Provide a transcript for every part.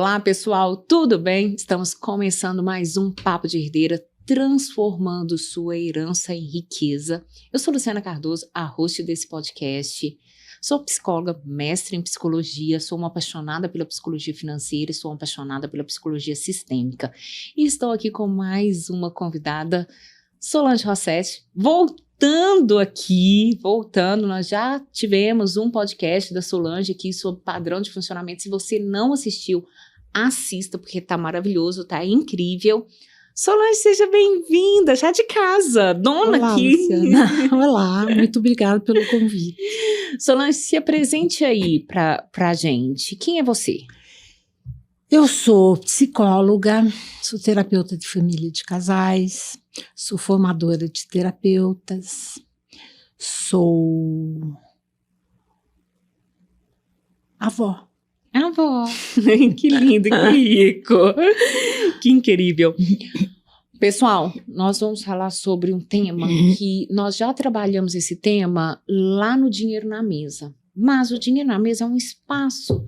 Olá, pessoal, tudo bem? Estamos começando mais um Papo de Herdeira, transformando sua herança em riqueza. Eu sou Luciana Cardoso, a host desse podcast. Sou psicóloga, mestre em psicologia, sou uma apaixonada pela psicologia financeira e sou uma apaixonada pela psicologia sistêmica. E estou aqui com mais uma convidada, Solange Rossetti, voltando, nós já tivemos um podcast da Solange aqui sobre padrão de funcionamento. Se você não assistiu, assista, porque tá maravilhoso, tá incrível. Solange, seja bem-vinda, já de casa, dona Olá, aqui. Luciana. Olá, muito obrigada pelo convite. Solange, se apresente aí pra gente. Quem é você? Eu sou psicóloga, sou terapeuta de família e de casais, sou formadora de terapeutas, sou avó. Avó. Que lindo, que rico, que incrível. Pessoal, nós vamos falar sobre um tema que nós já trabalhamos esse tema lá no Dinheiro na Mesa. Mas o Dinheiro na Mesa é um espaço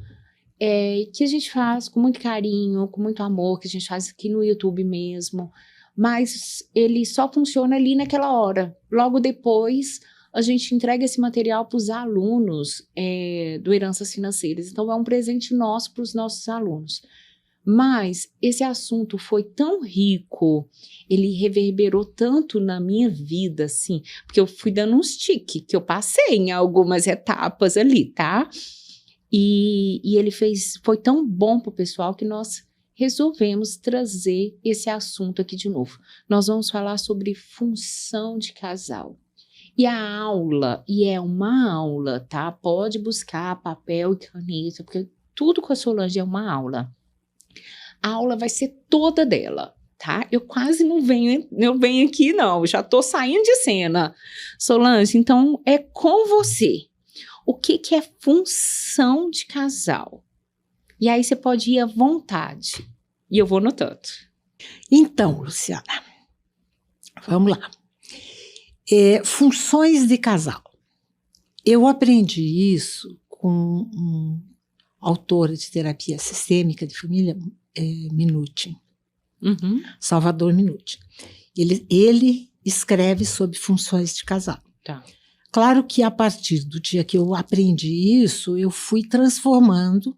que a gente faz com muito carinho, com muito amor, que a gente faz aqui no YouTube mesmo, mas ele só funciona ali naquela hora. Logo depois, a gente entrega esse material para os alunos do Heranças Financeiras. Então, é um presente nosso para os nossos alunos. Mas esse assunto foi tão rico, ele reverberou tanto na minha vida, assim, porque eu fui dando uns tiques, que eu passei em algumas etapas ali, tá? E ele foi tão bom para o pessoal que nós resolvemos trazer esse assunto aqui de novo. Nós vamos falar sobre função de casal. E a aula, e é uma aula, tá? Pode buscar papel e caneta, porque tudo com a Solange é uma aula. A aula vai ser toda dela, tá? Eu quase não venho aqui, não. Já tô saindo de cena. Solange, então é com você. O que é função de casal? E aí você pode ir à vontade. E eu vou anotando. Então, Luciana, vamos lá. Funções de casal. Eu aprendi isso com um autor de terapia sistêmica de família, Minuti, Salvador Minuti. Ele escreve sobre funções de casal. Tá. Claro que a partir do dia que eu aprendi isso, eu fui transformando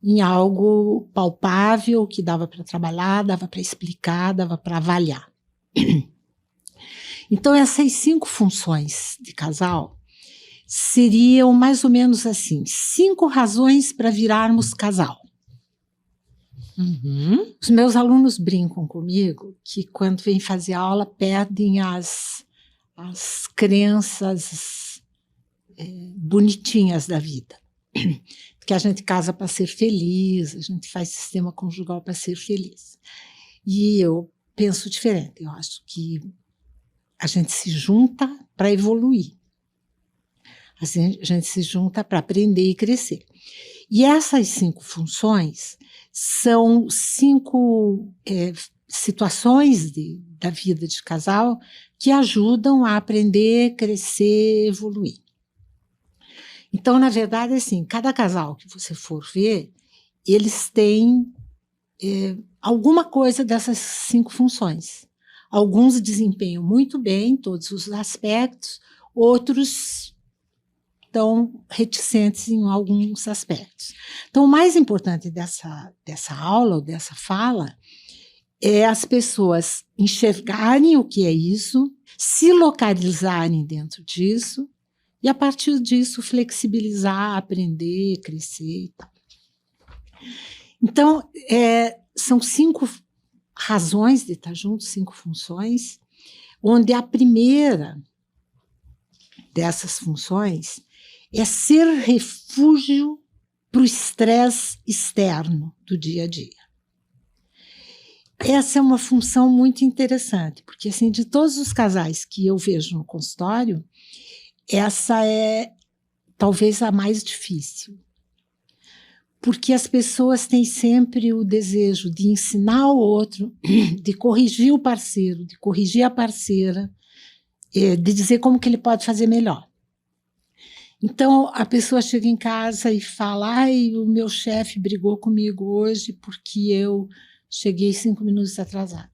em algo palpável, que dava para trabalhar, dava para explicar, dava para avaliar. Então, essas 5 funções de casal seriam mais ou menos assim: 5 razões para virarmos casal. Os meus alunos brincam comigo que quando vêm fazer aula perdem as crenças bonitinhas da vida. Que a gente casa para ser feliz, a gente faz sistema conjugal para ser feliz. E eu penso diferente. Eu acho que a gente se junta para evoluir. A gente se junta para aprender e crescer. E essas 5 funções são 5 situações da vida de casal que ajudam a aprender, crescer, evoluir. Então, na verdade, assim, cada casal que você for ver, eles têm alguma coisa dessas 5 funções. Alguns desempenham muito bem todos os aspectos, outros estão reticentes em alguns aspectos. Então, o mais importante dessa aula, ou dessa fala, é as pessoas enxergarem o que é isso, se localizarem dentro disso, e a partir disso flexibilizar, aprender, crescer e tal. Então, são 5 razões de estar juntos, 5 funções, onde a primeira dessas funções é ser refúgio para o estresse externo do dia a dia. Essa é uma função muito interessante, porque assim, de todos os casais que eu vejo no consultório, essa é talvez a mais difícil. Porque as pessoas têm sempre o desejo de ensinar o outro, de corrigir o parceiro, de corrigir a parceira, de dizer como que ele pode fazer melhor. Então, a pessoa chega em casa e fala: ai, o meu chefe brigou comigo hoje porque eu cheguei 5 minutos atrasado.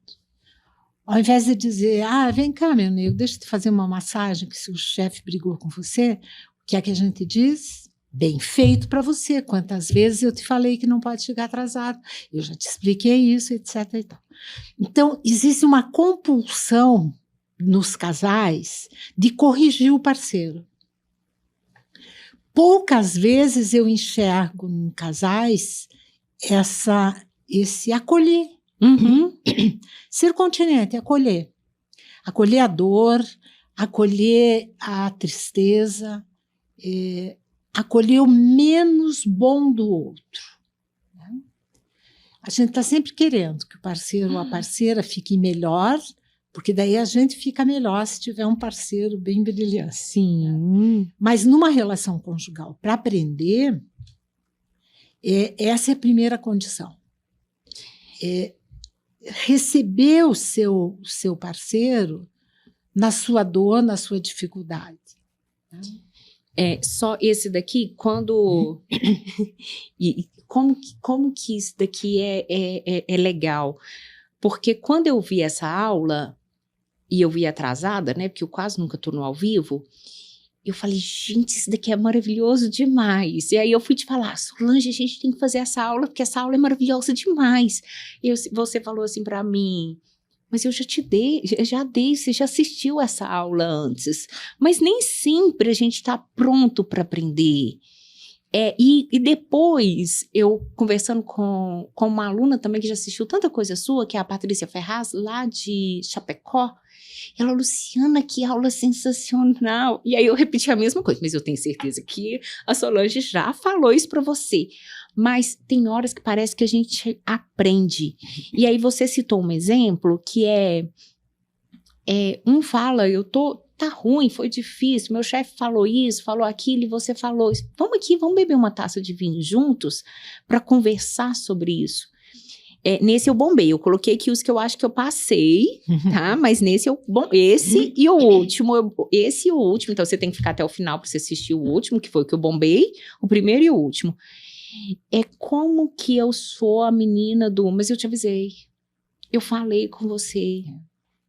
Ao invés de dizer: ah, vem cá, meu nego, deixa eu te fazer uma massagem, que se o chefe brigou com você, o que é que a gente diz? Bem feito para você. Quantas vezes eu te falei que não pode chegar atrasado? Eu já te expliquei isso, etc. e tal. Então, existe uma compulsão nos casais de corrigir o parceiro. Poucas vezes eu enxergo em casais esse acolher. Uhum. Ser continente, acolher. Acolher a dor, acolher a tristeza, acolher o menos bom do outro. Né? A gente está sempre querendo que o parceiro ou a parceira fique melhor, porque daí a gente fica melhor se tiver um parceiro bem brilhante. Sim. Né? Mas numa relação conjugal, para aprender, essa é a primeira condição. Receber o seu parceiro na sua dor, na sua dificuldade. Né? Só esse daqui, quando... e como que isso daqui é legal? Porque quando eu vi essa aula, e eu vi atrasada, né, porque eu quase nunca estou no ao vivo, eu falei, gente, isso daqui é maravilhoso demais. E aí eu fui te falar, Solange, a gente tem que fazer essa aula, porque essa aula é maravilhosa demais. E você falou assim para mim, mas eu já dei, você já assistiu essa aula antes. Mas nem sempre a gente está pronto para aprender. E depois, eu conversando com uma aluna também que já assistiu tanta coisa sua, que é a Patrícia Ferraz, lá de Chapecó, ela, Luciana, que aula sensacional. E aí eu repeti a mesma coisa, mas eu tenho certeza que a Solange já falou isso para você. Mas tem horas que parece que a gente aprende. E aí você citou um exemplo que um fala, tá ruim, foi difícil, meu chefe falou isso, falou aquilo e você falou isso. Vamos aqui, vamos beber uma taça de vinho juntos para conversar sobre isso. Nesse eu bombei, eu coloquei aqui os que eu acho que eu passei, tá? Mas nesse esse e o último, então você tem que ficar até o final para você assistir o último, que foi o que eu bombei, o primeiro e o último. Como que eu sou a menina mas eu te avisei, eu falei com você,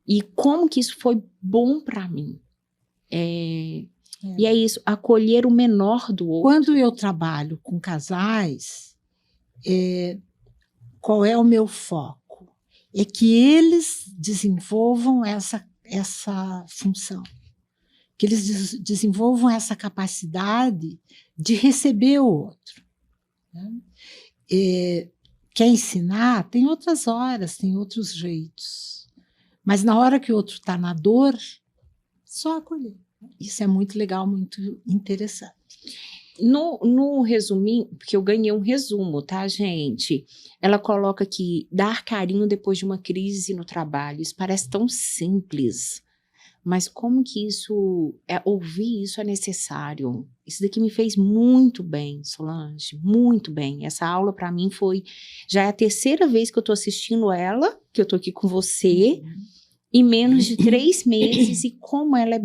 e como que isso foi bom para mim. E é isso, acolher o menor do outro. Quando eu trabalho com casais, qual é o meu foco? É que eles desenvolvam essa função, que eles desenvolvam essa capacidade de receber o outro. Né? Quer ensinar? Tem outras horas, tem outros jeitos. Mas na hora que o outro está na dor, só acolher. Isso é muito legal, muito interessante. No resuminho, porque eu ganhei um resumo, tá, gente? Ela coloca aqui, dar carinho depois de uma crise no trabalho. Isso parece tão simples, mas como que ouvir isso é necessário? Isso daqui me fez muito bem, Solange, muito bem. Essa aula para mim já é a terceira vez que eu tô assistindo ela, que eu tô aqui com você, em menos de 3 meses, e como ela é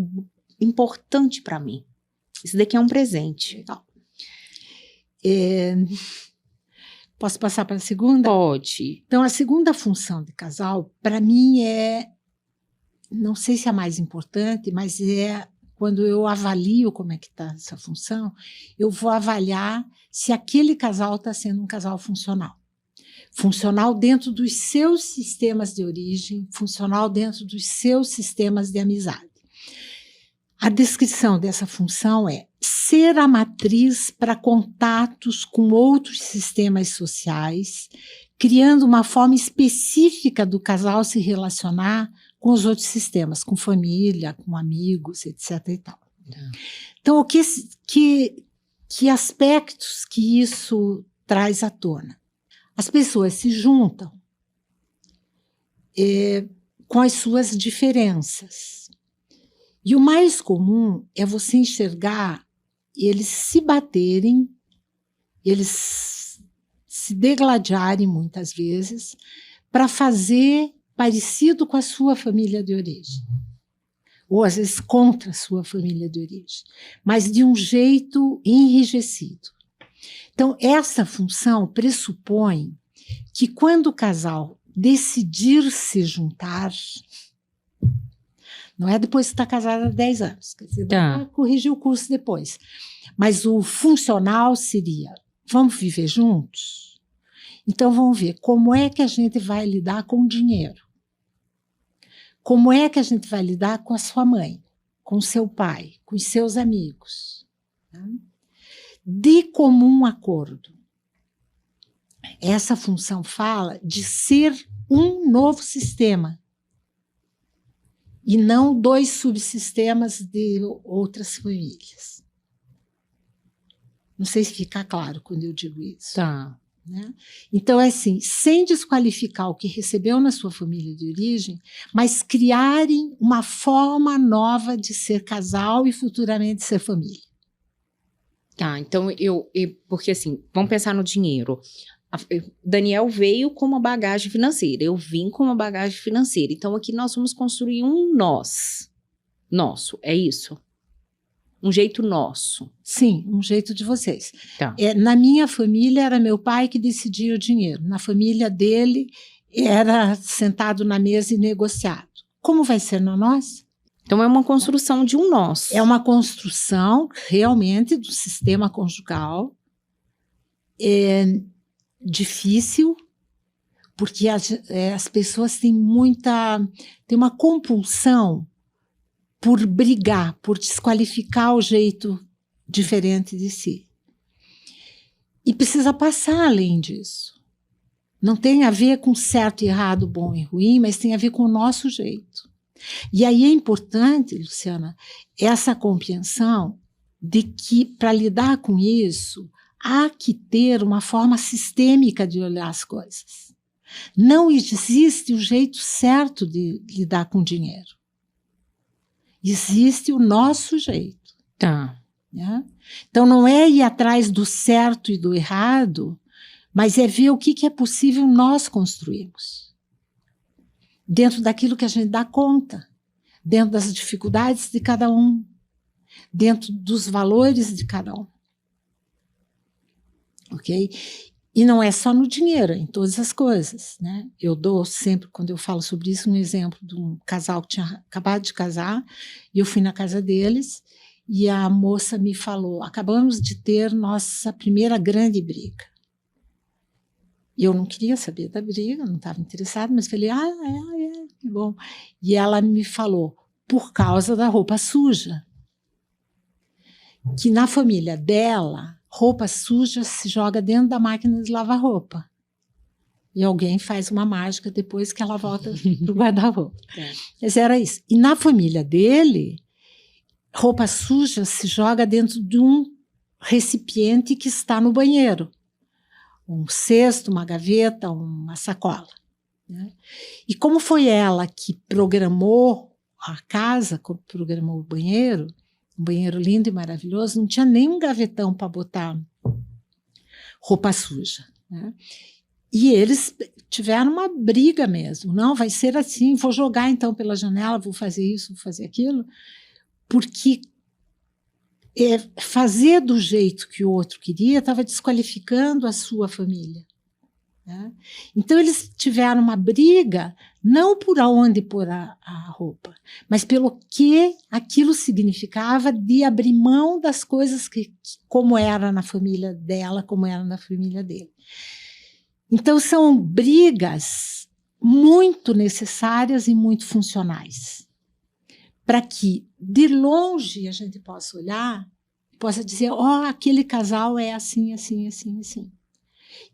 importante para mim. Isso daqui é um presente. Posso passar para a segunda? Pode. Então, a segunda função de casal, para mim, não sei se é a mais importante, mas quando eu avalio como é que está essa função, eu vou avaliar se aquele casal está sendo um casal funcional. Funcional dentro dos seus sistemas de origem, funcional dentro dos seus sistemas de amizade. A descrição dessa função é ser a matriz para contatos com outros sistemas sociais, criando uma forma específica do casal se relacionar com os outros sistemas, com família, com amigos, etc. e tal. Então, que aspectos que isso traz à tona? As pessoas se juntam com as suas diferenças. E o mais comum é você enxergar eles se baterem, eles se degladiarem muitas vezes, para fazer parecido com a sua família de origem. ou às vezes contra a sua família de origem, mas de um jeito enrijecido. Então, essa função pressupõe que quando o casal decidir se juntar, não é depois que está casado há 10 anos, quer dizer, vai corrigir o curso depois, mas o funcional seria, vamos viver juntos? Então, vamos ver como é que a gente vai lidar com o dinheiro. Como é que a gente vai lidar com a sua mãe, com o seu pai, com os seus amigos? De comum acordo. Essa função fala de ser um novo sistema e não 2 subsistemas de outras famílias. Não sei se fica claro quando eu digo isso. Tá. Né? Então, é assim, sem desqualificar o que recebeu na sua família de origem, mas criarem uma forma nova de ser casal e futuramente ser família. Tá, então porque assim, vamos pensar no dinheiro. Daniel veio com uma bagagem financeira, eu vim com uma bagagem financeira. Então aqui nós vamos construir um nós. Nosso, é isso? Um jeito nosso. Sim, um jeito de vocês. Tá. Na minha família era meu pai que decidia o dinheiro. Na família dele era sentado na mesa e negociado. Como vai ser na nossa? Então é uma construção de um nós. É uma construção realmente do sistema conjugal. É difícil, porque as pessoas têm uma compulsão por brigar, por desqualificar o jeito diferente de si. E precisa passar além disso. Não tem a ver com certo e errado, bom e ruim, mas tem a ver com o nosso jeito. E aí é importante, Luciana, essa compreensão de que, para lidar com isso, há que ter uma forma sistêmica de olhar as coisas. Não existe o jeito certo de lidar com dinheiro. Existe o nosso jeito. Tá. Né? Então, não é ir atrás do certo e do errado, mas é ver o que é possível nós construirmos. Dentro daquilo que a gente dá conta, dentro das dificuldades de cada um, dentro dos valores de cada um. Ok? E não é só no dinheiro, é em todas as coisas. Né? Eu dou sempre, quando eu falo sobre isso, um exemplo de um casal que tinha acabado de casar, e eu fui na casa deles, e a moça me falou, acabamos de ter nossa primeira grande briga. E eu não queria saber da briga, não estava interessada, mas falei, que bom. E ela me falou, por causa da roupa suja. Que na família dela, roupa suja se joga dentro da máquina de lavar roupa. E alguém faz uma mágica depois que ela volta para o guarda-roupa. Mas era isso. E na família dele, roupa suja se joga dentro de um recipiente que está no banheiro. Um cesto, uma gaveta, uma sacola. Né? E como foi ela que programou a casa, programou o banheiro, um banheiro lindo e maravilhoso, não tinha nenhum gavetão para botar roupa suja. Né? E eles tiveram uma briga mesmo. Não, vai ser assim, vou jogar então pela janela, vou fazer isso, vou fazer aquilo, porque fazer do jeito que o outro queria estava desqualificando a sua família. Né? Então eles tiveram uma briga, não por aonde pôr a roupa, mas pelo que aquilo significava de abrir mão das coisas como era na família dela, como era na família dele. Então são brigas muito necessárias e muito funcionais, para que de longe a gente possa olhar, possa dizer, aquele casal é assim, assim, assim, assim.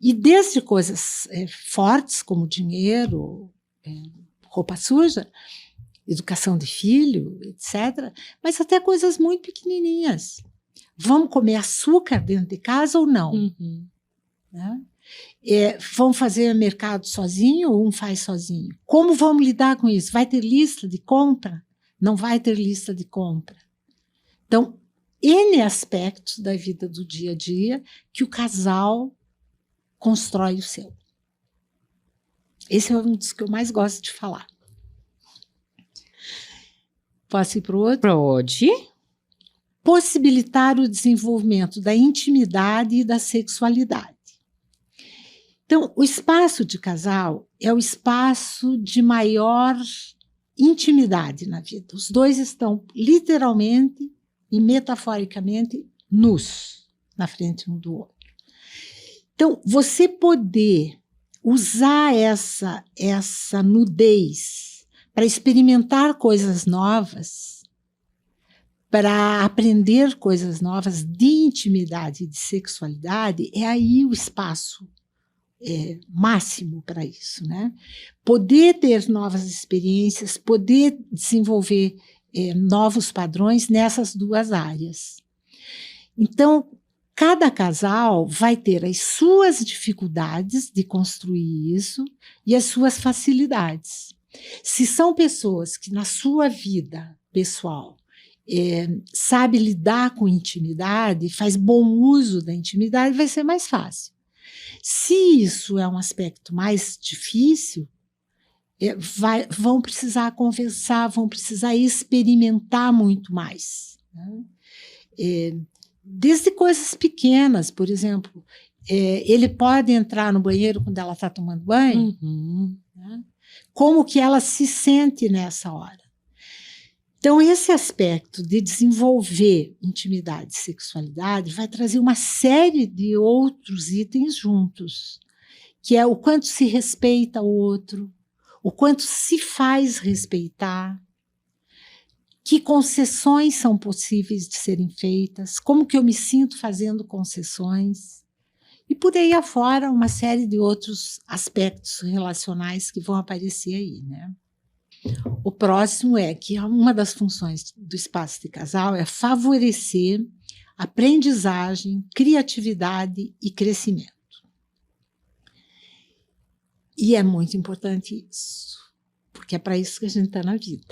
E desde coisas fortes, como dinheiro, roupa suja, educação de filho, etc., mas até coisas muito pequenininhas. Vamos comer açúcar dentro de casa ou não? Uhum. Né? Vamos fazer mercado sozinho ou um faz sozinho? Como vamos lidar com isso? Vai ter lista de compra? Não vai ter lista de compra. Então, N aspectos da vida do dia a dia que o casal constrói o seu. Esse é um dos que eu mais gosto de falar. Posso ir para o outro? Pode. Possibilitar o desenvolvimento da intimidade e da sexualidade. Então, o espaço de casal é o espaço de maior intimidade na vida. Os dois estão literalmente e metaforicamente nus na frente um do outro. Então, você poder usar essa nudez para experimentar coisas novas, para aprender coisas novas de intimidade e de sexualidade, é aí o espaço máximo para isso, né? Poder ter novas experiências, poder desenvolver novos padrões nessas duas áreas. Então, cada casal vai ter as suas dificuldades de construir isso e as suas facilidades. Se são pessoas que na sua vida pessoal sabe lidar com intimidade, faz bom uso da intimidade, vai ser mais fácil. Se isso é um aspecto mais difícil, vão precisar conversar, vão precisar experimentar muito mais, né? Desde coisas pequenas, por exemplo, ele pode entrar no banheiro quando ela está tomando banho, né? Como que ela se sente nessa hora. Então, esse aspecto de desenvolver intimidade e sexualidade vai trazer uma série de outros itens juntos, que é o quanto se respeita o outro, o quanto se faz respeitar, que concessões são possíveis de serem feitas, como que eu me sinto fazendo concessões, e por aí afora uma série de outros aspectos relacionais que vão aparecer aí, né? O próximo é que uma das funções do espaço de casal é favorecer aprendizagem, criatividade e crescimento. E é muito importante isso, porque é para isso que a gente está na vida,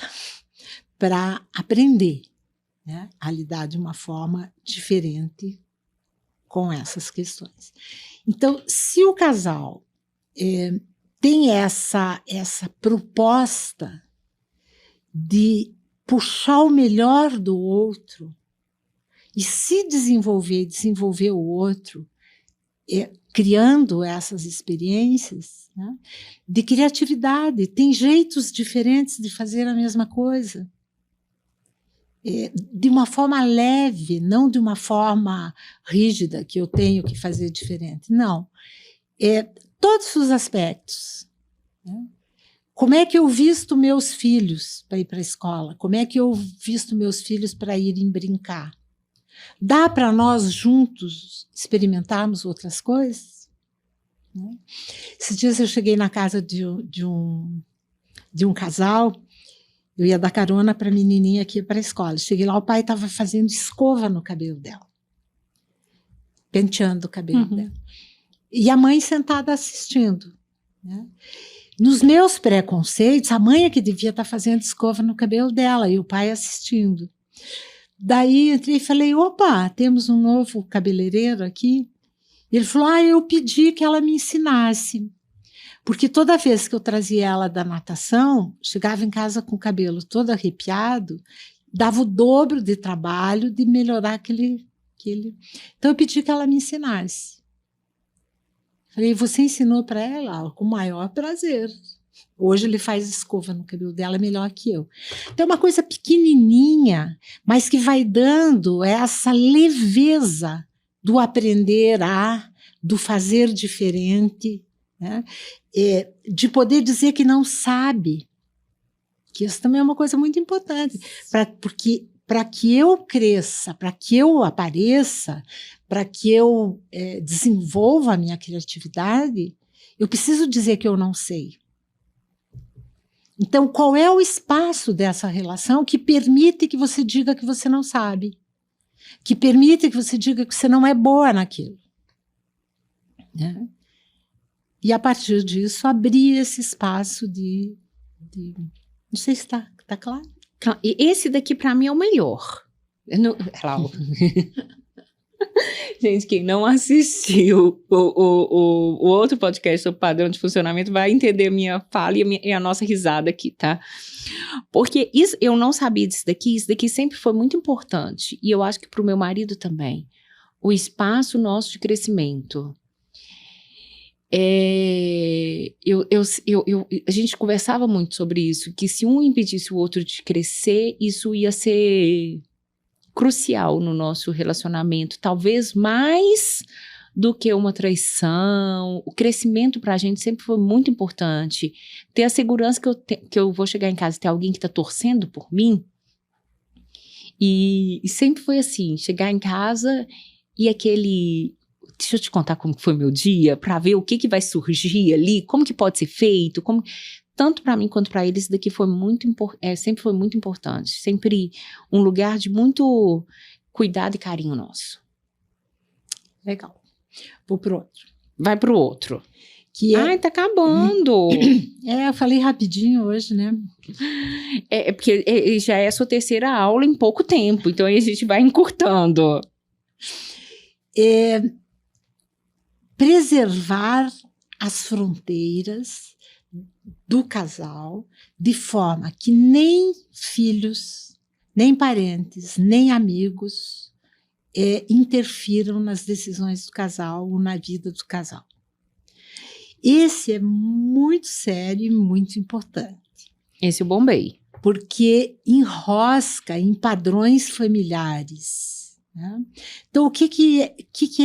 para aprender, né, a lidar de uma forma diferente com essas questões. Então, se o casal tem essa proposta de puxar o melhor do outro e se desenvolver o outro, criando essas experiências, né, de criatividade, tem jeitos diferentes de fazer a mesma coisa, de uma forma leve, não de uma forma rígida, que eu tenho que fazer diferente, não. Todos os aspectos, né? Como é que eu visto meus filhos para ir para a escola? Como é que eu visto meus filhos para irem brincar? Dá para nós juntos experimentarmos outras coisas? Né? Esses dias eu cheguei na casa de um casal, eu ia dar carona para a menininha aqui para a escola. Cheguei lá, o pai estava fazendo escova no cabelo dela, penteando o cabelo dela. E a mãe sentada assistindo, né? Nos meus preconceitos, a mãe é que devia estar fazendo escova no cabelo dela e o pai assistindo. Daí entrei e falei, opa, temos um novo cabeleireiro aqui. Ele falou, eu pedi que ela me ensinasse, porque toda vez que eu trazia ela da natação, chegava em casa com o cabelo todo arrepiado, dava o dobro de trabalho de melhorar aquele... Então eu pedi que ela me ensinasse. Falei, você ensinou para ela? Com o maior prazer. Hoje ele faz escova no cabelo dela melhor que eu. Então é uma coisa pequenininha, mas que vai dando essa leveza do aprender do fazer diferente, né? De poder dizer que não sabe. Que isso também é uma coisa muito importante. Porque para que eu cresça, para que eu apareça, para que eu desenvolva a minha criatividade, eu preciso dizer que eu não sei. Então, qual é o espaço dessa relação que permite que você diga que você não sabe? Que permite que você diga que você não é boa naquilo? Né? E, a partir disso, abrir esse espaço de... Não sei se está claro. E esse daqui, para mim, é o melhor. Gente, quem não assistiu o outro podcast sobre padrão de funcionamento vai entender a minha fala e a nossa risada aqui, tá? Porque isso, eu não sabia disso daqui, isso daqui sempre foi muito importante. E eu acho que para o meu marido também. O espaço nosso de crescimento. A gente conversava muito sobre isso, que se um impedisse o outro de crescer, isso ia ser crucial no nosso relacionamento, talvez mais do que uma traição. O crescimento pra gente sempre foi muito importante. Ter a segurança que eu vou chegar em casa e ter alguém que tá torcendo por mim. E sempre foi assim, chegar em casa e aquele... Deixa eu te contar como foi meu dia, pra ver o que vai surgir ali, como que pode ser feito, como... Tanto para mim quanto para eles, isso daqui foi sempre foi muito importante. Sempre um lugar de muito cuidado e carinho nosso. Legal. Vou pro outro. Vai pro outro. Ai, tá acabando. Eu falei rapidinho hoje, né? Porque já é a sua terceira aula em pouco tempo, então aí a gente vai encurtando. Preservar as fronteiras do casal, de forma que nem filhos, nem parentes, nem amigos interfiram nas decisões do casal ou na vida do casal. Esse é muito sério e muito importante. Esse eu bombei. Porque enrosca em padrões familiares, né? Então, o que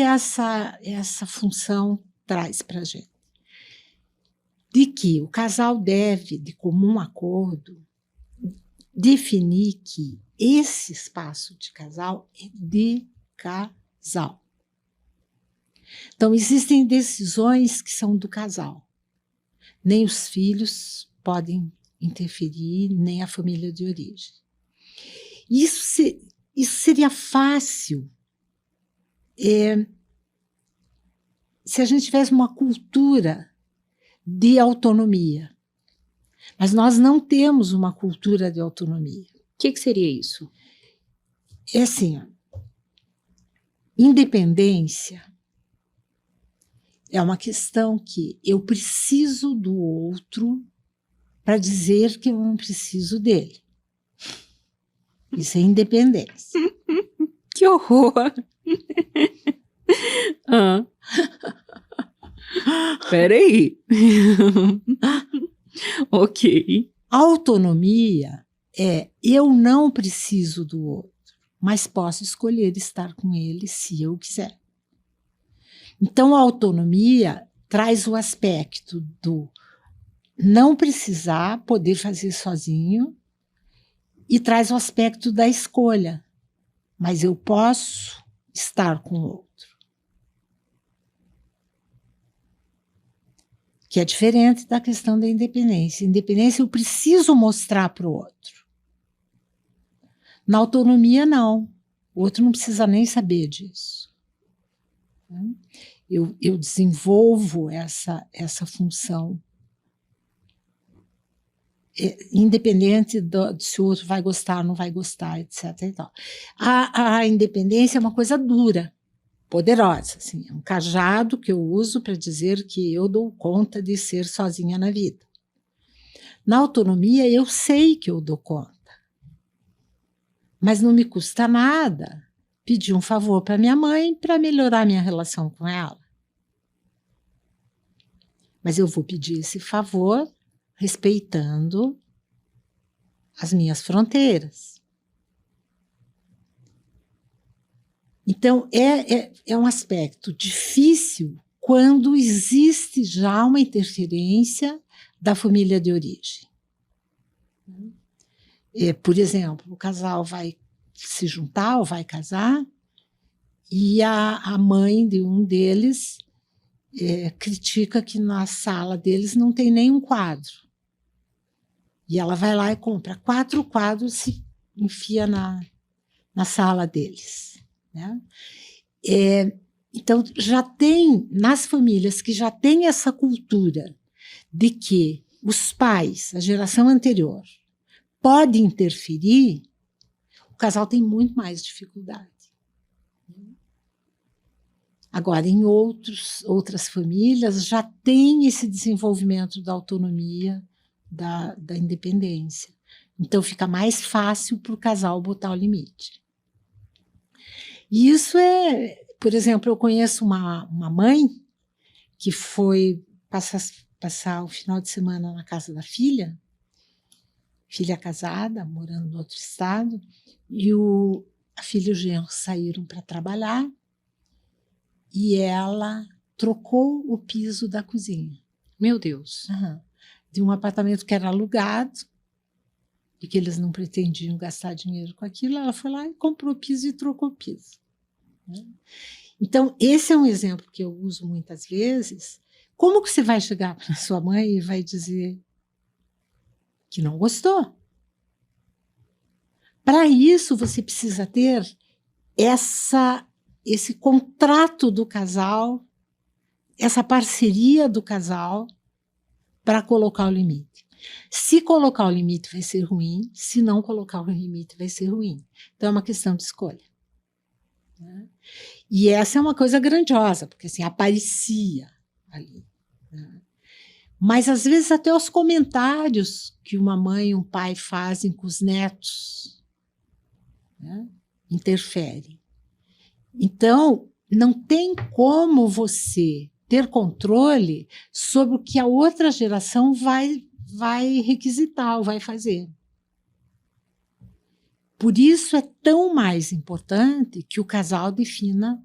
essa função traz para a gente? De que o casal deve, de comum acordo, definir que esse espaço de casal é de casal. Então, existem decisões que são do casal. Nem os filhos podem interferir, nem a família de origem. Isso seria fácil se a gente tivesse uma cultura de autonomia. Mas nós não temos uma cultura de autonomia. O que seria isso? É assim, independência é uma questão que eu preciso do outro para dizer que eu não preciso dele. Isso é independência. Que horror! Peraí. Ok. Autonomia é eu não preciso do outro, mas posso escolher estar com ele se eu quiser. Então, a autonomia traz o aspecto do não precisar, poder fazer sozinho, e traz o aspecto da escolha, mas eu posso estar com o outro. Que é diferente da questão da independência. Independência eu preciso mostrar para o outro. Na autonomia, não. O outro não precisa nem saber disso. Eu desenvolvo essa função, independente de se o outro vai gostar ou não vai gostar, etc. E tal. A independência é uma coisa dura, poderosa, assim, é um cajado que eu uso para dizer que eu dou conta de ser sozinha na vida. Na autonomia, eu sei que eu dou conta, mas não me custa nada pedir um favor para minha mãe para melhorar minha relação com ela. Mas eu vou pedir esse favor respeitando as minhas fronteiras. Então, é um aspecto difícil quando existe já uma interferência da família de origem. Por exemplo, o casal vai se juntar ou vai casar e a mãe de um deles critica que na sala deles não tem nenhum quadro. E ela vai lá e compra 4 quadros e enfia na sala deles. Né? Então, já tem, nas famílias que já tem essa cultura de que os pais, a geração anterior, podem interferir, o casal tem muito mais dificuldade. Agora, em outras famílias, já tem esse desenvolvimento da autonomia, da independência. Então, fica mais fácil para o casal botar o limite. E isso por exemplo, eu conheço uma mãe que foi passar o final de semana na casa da filha casada, morando em outro estado, e a filha e o genro saíram para trabalhar, e ela trocou o piso da cozinha. Meu Deus. De um apartamento que era alugado, e que eles não pretendiam gastar dinheiro com aquilo, ela foi lá e comprou o piso e trocou o piso. Então, esse é um exemplo que eu uso muitas vezes. Como que você vai chegar para sua mãe e vai dizer que não gostou? Para isso, você precisa ter esse contrato do casal, essa parceria do casal para colocar o limite. Se colocar o limite vai ser ruim, se não colocar o limite vai ser ruim. Então é uma questão de escolha. E essa é uma coisa grandiosa, porque assim, aparecia ali. Mas às vezes até os comentários que uma mãe e um pai fazem com os netos interferem. Então, não tem como você ter controle sobre o que a outra geração vai requisitar ou vai fazer. Por isso é tão mais importante que o casal defina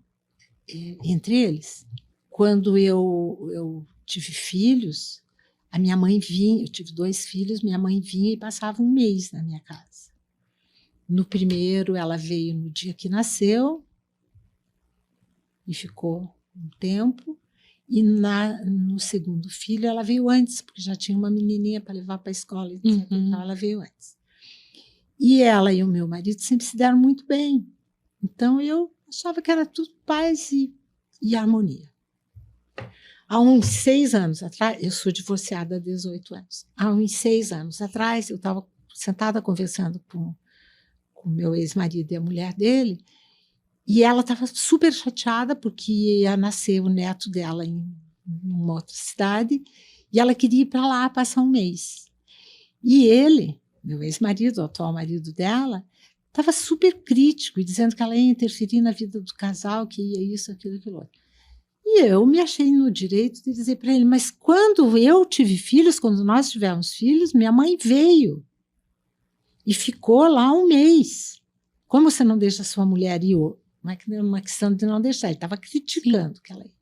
entre eles. Quando eu tive filhos, a minha mãe vinha, eu tive 2 filhos, minha mãe vinha e passava um mês na minha casa. No primeiro, ela veio no dia que nasceu e ficou um tempo. E no segundo filho, ela veio antes, porque já tinha uma menininha para levar para a escola, etc. Então, ela veio antes. E ela e o meu marido sempre se deram muito bem. Então, eu achava que era tudo paz e harmonia. Há uns 6 anos atrás, eu sou divorciada há 18 anos. Há uns 6 anos atrás, eu estava sentada conversando com o meu ex-marido e a mulher dele, e ela estava super chateada porque ia nascer o neto dela em uma outra cidade, e ela queria ir para lá passar um mês. E ele, meu ex-marido, o atual marido dela, estava super crítico e dizendo que ela ia interferir na vida do casal, que ia isso, aquilo, aquilo outro. E eu me achei no direito de dizer para ele, mas quando eu tive filhos, quando nós tivemos filhos, minha mãe veio e ficou lá um mês. Como você não deixa a sua mulher ir? Não é uma questão de não deixar, ele estava criticando que ela ia.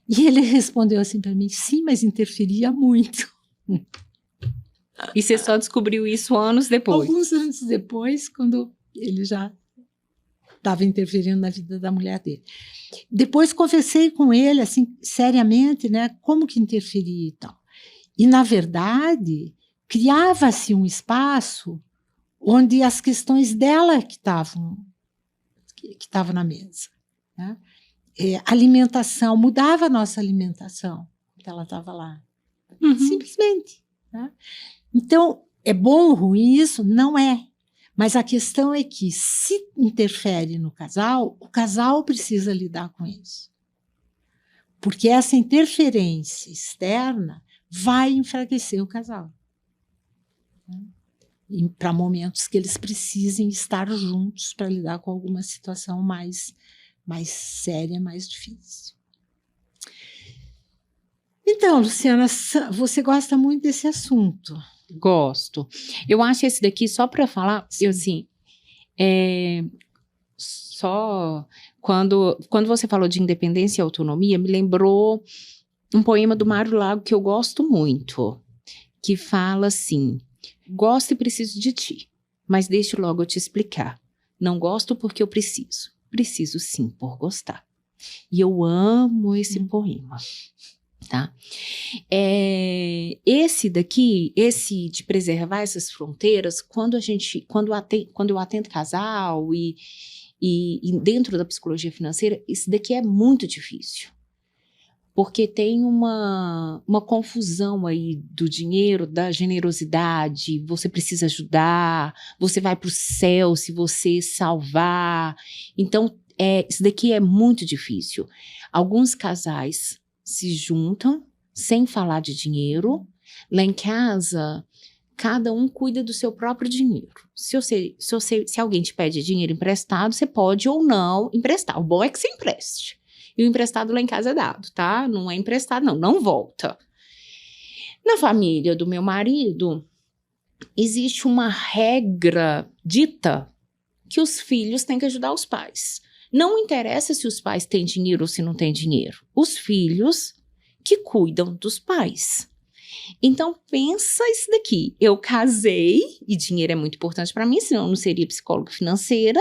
E ele respondeu assim para mim, sim, mas interferia muito. E você só descobriu isso anos depois? Alguns anos depois, quando ele já estava interferindo na vida da mulher dele. Depois conversei com ele, assim, seriamente, né, como que interferia e tal. E, na verdade, criava-se um espaço onde as questões dela que estavam na mesa. Né? Alimentação, mudava a nossa alimentação quando ela estava lá. Simplesmente. Né? Então, é bom ou ruim isso? Não é. Mas a questão é que, se interfere no casal, o casal precisa lidar com isso. Porque essa interferência externa vai enfraquecer o casal. Para momentos que eles precisem estar juntos para lidar com alguma situação mais séria, mais difícil. Então, Luciana, você gosta muito desse assunto. Gosto. Eu acho esse daqui, só para falar, eu assim, só quando você falou de independência e autonomia, me lembrou um poema do Mário Lago que eu gosto muito, que fala assim, gosto e preciso de ti, mas deixa logo eu te explicar. Não gosto porque eu preciso sim por gostar. E eu amo esse poema. Tá? Esse daqui, esse de preservar essas fronteiras, quando eu atendo casal e dentro da psicologia financeira, esse daqui é muito difícil. Porque tem uma confusão aí do dinheiro, da generosidade, você precisa ajudar, você vai para o céu se você salvar. Então, Isso daqui é muito difícil. Alguns casais se juntam sem falar de dinheiro. Lá em casa, cada um cuida do seu próprio dinheiro. Se alguém te pede dinheiro emprestado, você pode ou não emprestar. O bom é que você empreste. E o emprestado lá em casa é dado, tá? Não é emprestado, não volta. Na família do meu marido, existe uma regra dita que os filhos têm que ajudar os pais. Não interessa se os pais têm dinheiro ou se não têm dinheiro. Os filhos que cuidam dos pais. Então, pensa isso daqui. Eu casei, e dinheiro é muito importante para mim, senão eu não seria psicóloga financeira.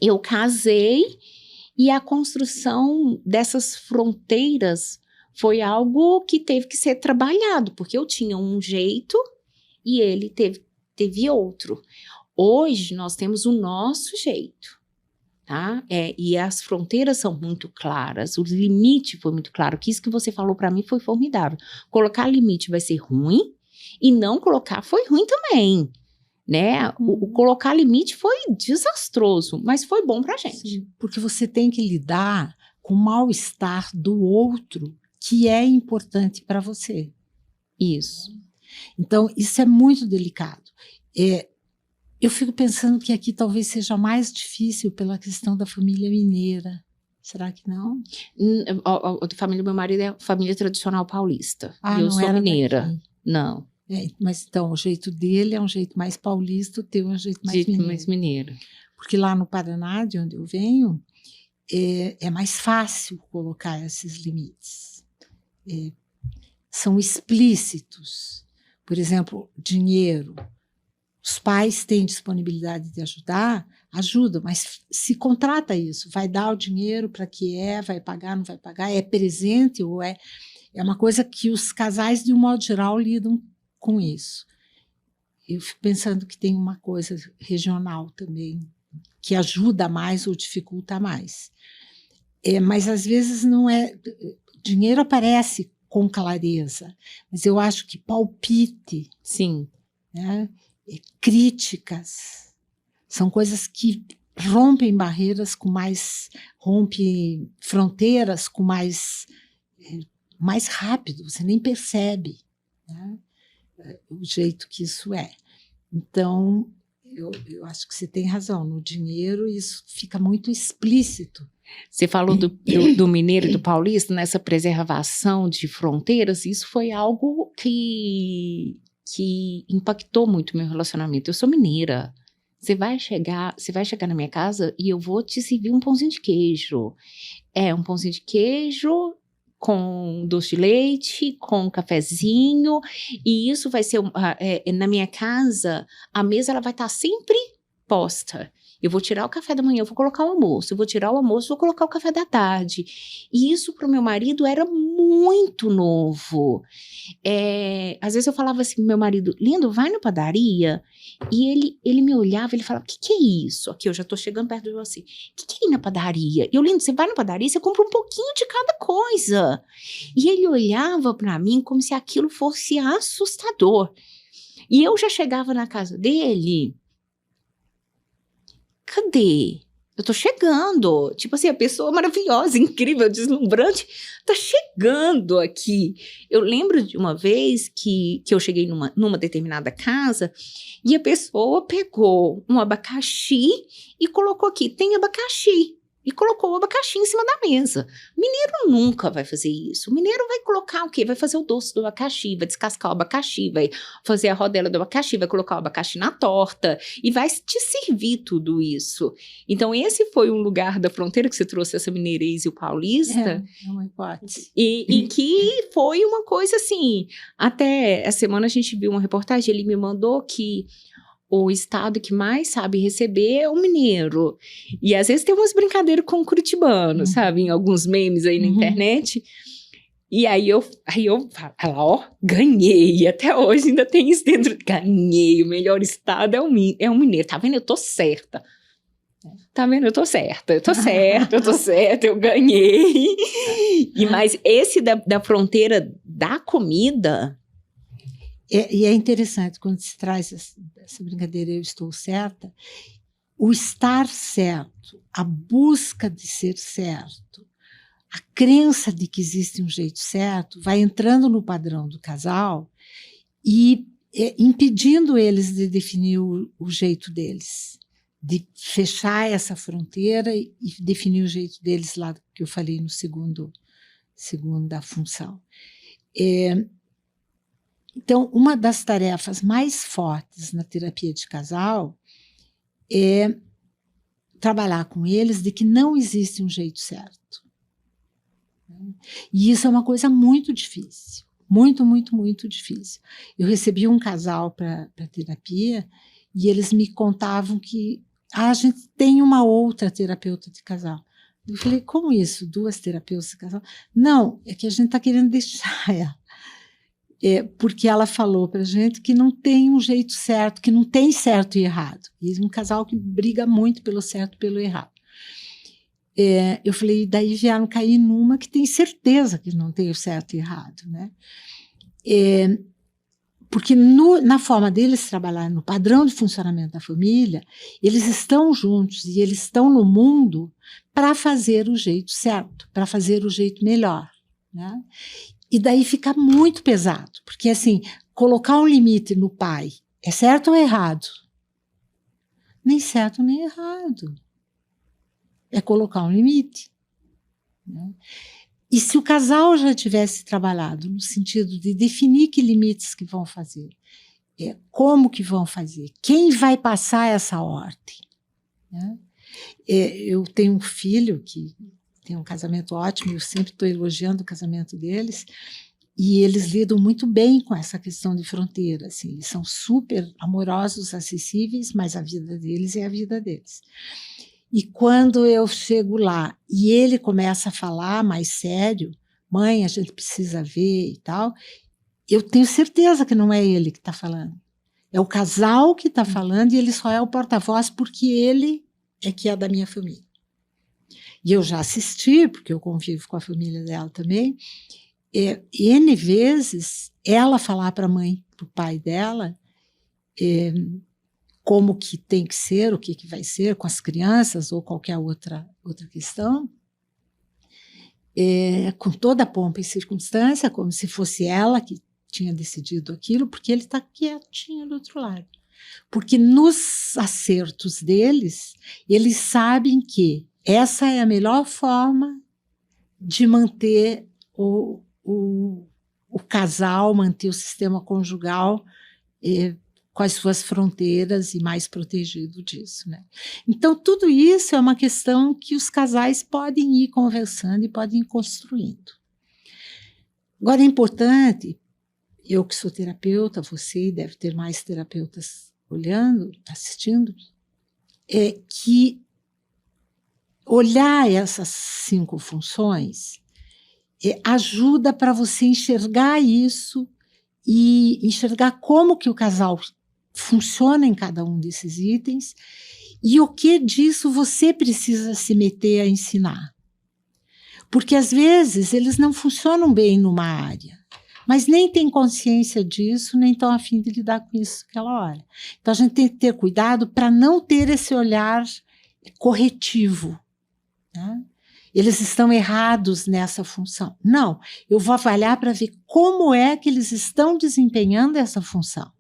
Eu casei, e a construção dessas fronteiras foi algo que teve que ser trabalhado, porque eu tinha um jeito e ele teve outro. Hoje, nós temos o nosso jeito, tá? E as fronteiras são muito claras, o limite foi muito claro, que isso que você falou para mim foi formidável. Colocar limite vai ser ruim, e não colocar foi ruim também, né? O colocar limite foi desastroso, mas foi bom pra gente. Sim, porque você tem que lidar com o mal-estar do outro, que é importante para você. Isso. Então, isso é muito delicado. Eu fico pensando que aqui talvez seja mais difícil pela questão da família mineira. Será que não? A família do meu marido é família tradicional paulista. Ah, eu sou mineira. Daqui. Não. Mas então, o jeito dele é um jeito mais paulista, o teu é um jeito mais mineiro. Porque lá no Paraná, de onde eu venho, é mais fácil colocar esses limites. São explícitos. Por exemplo, dinheiro. Os pais têm disponibilidade de ajudar, ajuda, mas se contrata isso, vai dar o dinheiro para que vai pagar, não vai pagar, é presente ou é uma coisa que os casais, de um modo geral, lidam com isso. Eu fico pensando que tem uma coisa regional também, que ajuda mais ou dificulta mais. Mas às vezes não é... Dinheiro aparece com clareza, mas eu acho que palpite... Sim. Né? Críticas são coisas que rompem barreiras rompem fronteiras com mais rápido, você nem percebe, né? O jeito que isso é. Então, eu acho que você tem razão, no dinheiro isso fica muito explícito. Você falou do mineiro e do paulista, nessa preservação de fronteiras, isso foi algo que impactou muito o meu relacionamento. Eu sou mineira. Você vai chegar na minha casa e eu vou te servir um pãozinho de queijo. Um pãozinho de queijo com doce de leite, com um cafezinho, e isso vai ser, na minha casa, a mesa ela vai estar sempre posta. Eu vou tirar o café da manhã, eu vou colocar o almoço, eu vou tirar o almoço, vou colocar o café da tarde. E isso para o meu marido era muito novo. Às vezes eu falava assim pro meu marido, lindo, vai na padaria? E ele me olhava, ele falava, o que é isso? Aqui, eu já tô chegando perto de você. O que é ir na padaria? Eu, lindo, você vai na padaria, você compra um pouquinho de cada coisa. E ele olhava para mim como se aquilo fosse assustador. E eu já chegava na casa dele... Cadê? Eu tô chegando. Tipo assim, a pessoa maravilhosa, incrível, deslumbrante, tá chegando aqui. Eu lembro de uma vez que eu cheguei numa determinada casa e a pessoa pegou um abacaxi e colocou aqui, tem abacaxi. E colocou o abacaxi em cima da mesa. O mineiro nunca vai fazer isso. O mineiro vai colocar o quê? Vai fazer o doce do abacaxi, vai descascar o abacaxi, vai fazer a rodela do abacaxi, vai colocar o abacaxi na torta e vai te servir tudo isso. Então, esse foi um lugar da fronteira que você trouxe essa mineirês e o paulista. É uma hipótese. E que foi uma coisa assim... Até a semana a gente viu uma reportagem, ele me mandou que o estado que mais sabe receber é o mineiro. E às vezes tem umas brincadeiras com o curitibano, sabe? Em alguns memes aí na internet. E aí eu falo, ó, ganhei. Até hoje ainda tem isso dentro. Ganhei, o melhor estado é o mineiro. Tá vendo? Eu tô certa. Tá vendo? Eu tô certa, eu ganhei. Mas esse da fronteira da comida... E é interessante, quando se traz essa brincadeira, eu estou certa, o estar certo, a busca de ser certo, a crença de que existe um jeito certo, vai entrando no padrão do casal e impedindo eles de definir o jeito deles, de fechar essa fronteira e definir o jeito deles lá que eu falei no segunda função. Então, uma das tarefas mais fortes na terapia de casal é trabalhar com eles de que não existe um jeito certo. E isso é uma coisa muito difícil, muito, muito, muito difícil. Eu recebi um casal para terapia e eles me contavam que a gente tem uma outra terapeuta de casal. Eu falei, como isso? 2 terapeutas de casal? Não, é que a gente está querendo deixar ela. Porque ela falou para a gente que não tem um jeito certo, que não tem certo e errado. E um casal que briga muito pelo certo e pelo errado. Eu falei, daí vieram cair numa que tem certeza que não tem o certo e errado, né? Porque na forma deles trabalhar no padrão de funcionamento da família, eles estão juntos e eles estão no mundo para fazer o jeito certo, para fazer o jeito melhor, né? E daí fica muito pesado, porque assim, colocar um limite no pai é certo ou errado? Nem certo nem errado. É colocar um limite, né? E se o casal já tivesse trabalhado no sentido de definir que limites que vão fazer, como que vão fazer, quem vai passar essa ordem, né? Eu tenho um filho que tem um casamento ótimo, eu sempre estou elogiando o casamento deles, e eles lidam muito bem com essa questão de fronteira, assim, eles são super amorosos, acessíveis, mas a vida deles é a vida deles. E quando eu chego lá e ele começa a falar mais sério, mãe, a gente precisa ver e tal, eu tenho certeza que não é ele que está falando. É o casal que está falando e ele só é o porta-voz porque ele é que é da minha família. E eu já assisti, porque eu convivo com a família dela também, N vezes ela falar para a mãe, para o pai dela, como que tem que ser, o que vai ser com as crianças ou qualquer outra questão, com toda a pompa e circunstância, como se fosse ela que tinha decidido aquilo, porque ele está quietinho do outro lado. Porque nos acertos deles, eles sabem que essa é a melhor forma de manter o casal, manter o sistema conjugal com as suas fronteiras e mais protegido disso, né? Então, tudo isso é uma questão que os casais podem ir conversando e podem ir construindo. Agora, é importante, eu que sou terapeuta, você deve ter mais terapeutas olhando, assistindo, que olhar essas 5 funções ajuda para você enxergar isso e enxergar como que o casal funciona em cada um desses itens e o que disso você precisa se meter a ensinar. Porque, às vezes, eles não funcionam bem numa área, mas nem têm consciência disso, nem estão a fim de lidar com isso naquela hora. Então, a gente tem que ter cuidado para não ter esse olhar corretivo, né? Eles estão errados nessa função. Não, eu vou avaliar para ver como é que eles estão desempenhando essa função.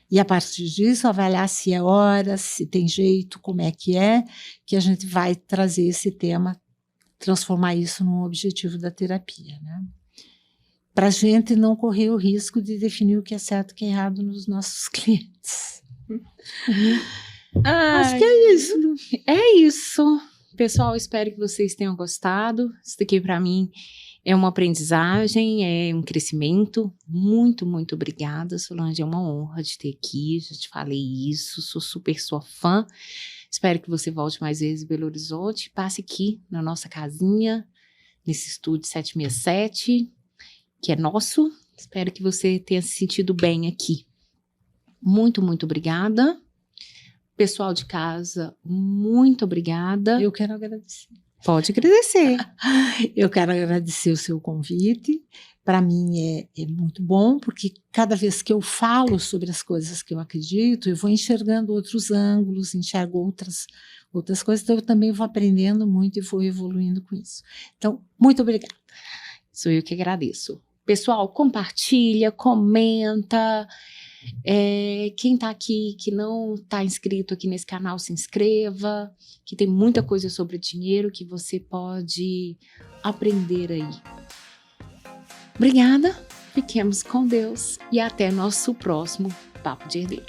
E, a partir disso, avaliar se é hora, se tem jeito, como é que a gente vai trazer esse tema, transformar isso num objetivo da terapia, né? Para a gente não correr o risco de definir o que é certo e o que é errado nos nossos clientes. Acho que é isso. É isso. Pessoal, espero que vocês tenham gostado. Isso daqui, para mim, é uma aprendizagem, é um crescimento. Muito, muito obrigada, Solange. É uma honra de ter aqui. Já te falei isso, sou super sua fã. Espero que você volte mais vezes em Belo Horizonte. Passe aqui na nossa casinha, nesse estúdio 767, que é nosso. Espero que você tenha se sentido bem aqui. Muito, muito obrigada. Pessoal de casa, muito obrigada. Eu quero agradecer. Pode agradecer. Eu quero agradecer o seu convite para mim é muito bom, porque cada vez que eu falo sobre as coisas que eu acredito, eu vou enxergando outros ângulos, enxergo outras coisas, então eu também vou aprendendo muito e vou evoluindo com isso. Então, muito obrigada. Sou eu que agradeço. Pessoal, compartilha, comenta. Quem está aqui, que não está inscrito aqui nesse canal, se inscreva, que tem muita coisa sobre dinheiro que você pode aprender aí. Obrigada, fiquemos com Deus e até nosso próximo Papo de Herdeiro.